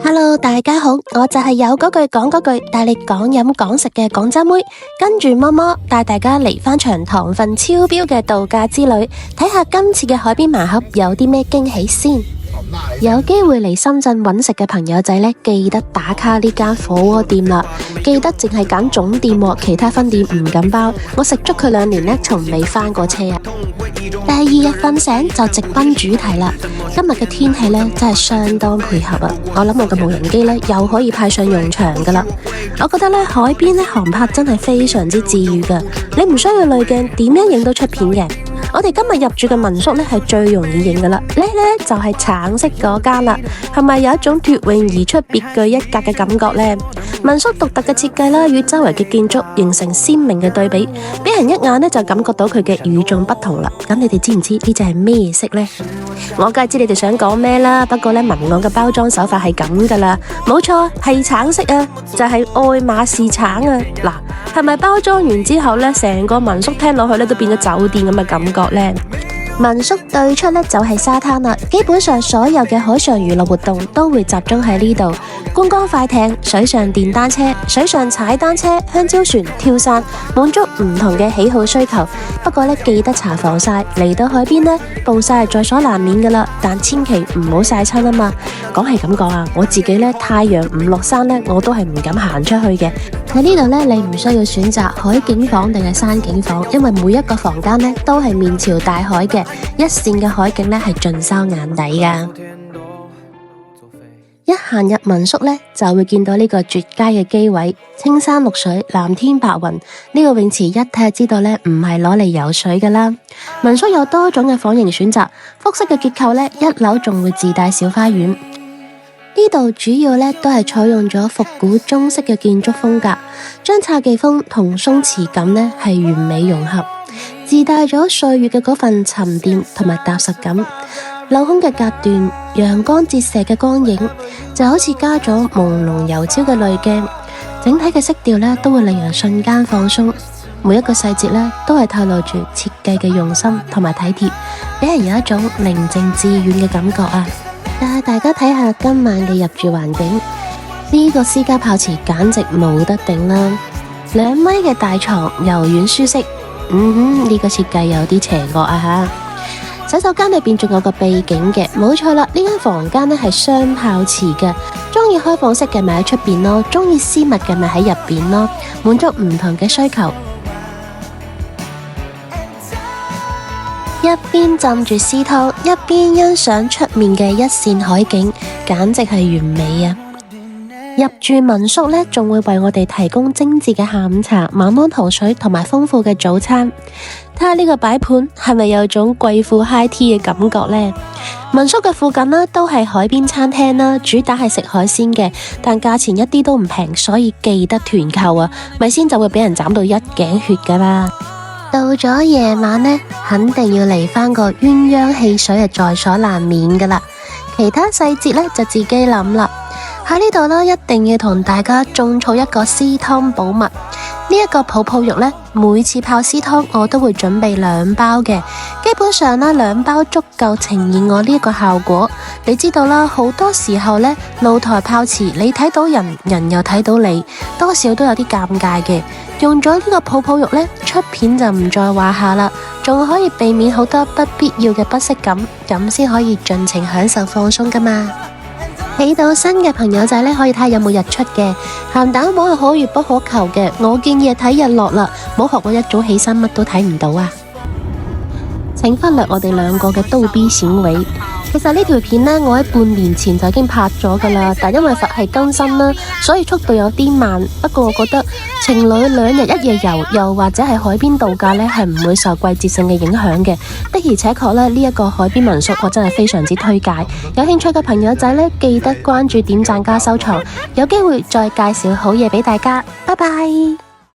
Hello， 大家好，我就係有嗰句講嗰句，帶你講飲講食嘅廣州妹，跟住摸摸帶大家嚟返場糖分超標嘅度假之旅，睇下今次嘅海邊盲盒有啲咩驚喜先。有機會嚟深圳揾食嘅朋友仔呢，記得打卡呢間火鍋店啦，記得淨係揀總店喎，其他分店唔敢包。我食足佢2年呢，從未翻過車啊。第二日瞓醒就直奔主題啦。今日嘅天氣呢，真係相當配合啊！我諗我嘅無人機呢，又可以派上用場噶啦。我覺得呢，海邊呢，航拍真係非常之治癒噶，你唔需要濾鏡，點樣影都出片嘅。我哋今日入住嘅民宿呢，係最容易影噶啦，呢就係橙色嗰間啦，係咪有一種脫穎而出、別具一格嘅感覺呢？民宿獨特嘅設計啦，與周圍嘅建築形成鮮明嘅對比，俾人一眼呢就感覺到佢嘅與眾不同啦。咁你哋知唔知呢隻係咩色呢？我梗係知你哋想講咩啦，不過呢，文案嘅包裝手法係咁噶啦，冇錯，係橙色啊，就係愛馬仕橙啊。嗱，係咪包裝完之後呢，成個民宿聽落去呢都變咗酒店咁嘅感覺呢？民宿對出呢就係沙灘啦，基本上所有嘅海上娛樂活動都會集中喺呢度，觀光快艇、水上電單車、水上踩單車、香蕉船、跳傘，滿足唔同嘅喜好需求。不過呢，記得搽防曬，嚟到海邊呢，暴曬係在所難免噶啦，但千祈唔好曬親啊嘛。講係咁講啊，我自己呢，太陽唔落山呢，我都係唔敢行出去嘅。喺呢度呢，你唔需要選擇海景房定係山景房，因為每一個房間呢，都係面朝大海嘅。一線嘅海景呢係盡收眼底噶，一行入民宿呢，就會見到呢個絕佳嘅機位，青山綠水，藍天白雲。呢個泳池一睇就知道呢唔係攞嚟游水噶啦。民宿有多種嘅房型選擇，複式嘅結構呢，一樓仲會自帶小花園。呢度主要呢都係採用咗復古中式嘅建築風格，將侘寂風同鬆弛感呢係完美融合。自帶咗歲月嘅嗰份沉澱同埋踏實感，鏤空嘅隔斷，陽光折射嘅光影，就好似加咗朦朧柔焦嘅濾鏡，整體嘅色調呢都會令人瞬間放鬆，每一個細節呢都係透露住設計嘅用心同埋體貼，俾人有一種寧靜致遠嘅感覺啊！帶大家睇下今晚嘅入住環境，呢個私家泡池簡直冇得頂啦，2米嘅大床，柔軟舒適。呢個設計有啲邪惡啊吓！洗手間裏邊仲有個秘境嘅，冇錯啦，呢間房間呢係雙泡池嘅，中意開放式嘅咪喺出邊咯，中意私密嘅咪喺入邊咯，滿足唔同嘅需求。一邊浸住絲湯，一邊欣賞出面嘅一線海景，簡直係完美啊！入住民宿呢，仲會為我哋提供精緻嘅下午茶、晚安糖水同埋豐富嘅早餐。睇下呢個擺盤，係咪有種貴婦 high tea 嘅感覺呢？民宿嘅附近呢，都係海邊餐廳啦，主打係食海鮮嘅，但價錢一啲都唔平，所以記得團購啊，咪先就會俾人斬到一頸血噶啦。到咗夜晚呢，肯定要嚟返個鴛鴦戲水係在所難免噶啦，其他細節呢，就自己諗啦。喺呢度呢，一定要同大家種草一個絲湯寶物。呢一個泡泡浴呢，每次泡絲湯我都會準備2包嘅，基本上呢2包足夠呈現我呢個效果。你知道啦，好多時候呢，露台泡池你睇到人，人又睇到你，多少都有啲尷尬嘅。用咗呢個泡泡浴呢，出片就唔在話下啦，仲可以避免好多不必要嘅不適感，咁先可以盡情享受放鬆噶嘛。起到新嘅朋友仔呢，可以睇下有冇日出嘅，鹹蛋黃係可遇不可求嘅。我建議係睇日落啦，唔好學我一早起身乜都睇唔到啊！請忽略我哋2個嘅逗逼行為。其實呢條片呢，我喺半年前就已經拍咗噶啦，但因為佛系更新啦，所以速度有啲慢。不過我覺得情侶2日1夜遊，又或者係海邊度假呢，係唔會受季節性嘅影響嘅。的而且確呢，呢一個海邊民宿我真係非常之推介。有興趣嘅朋友仔呢，記得關注、點讚加收藏，有機會再介紹好嘢俾大家。拜拜。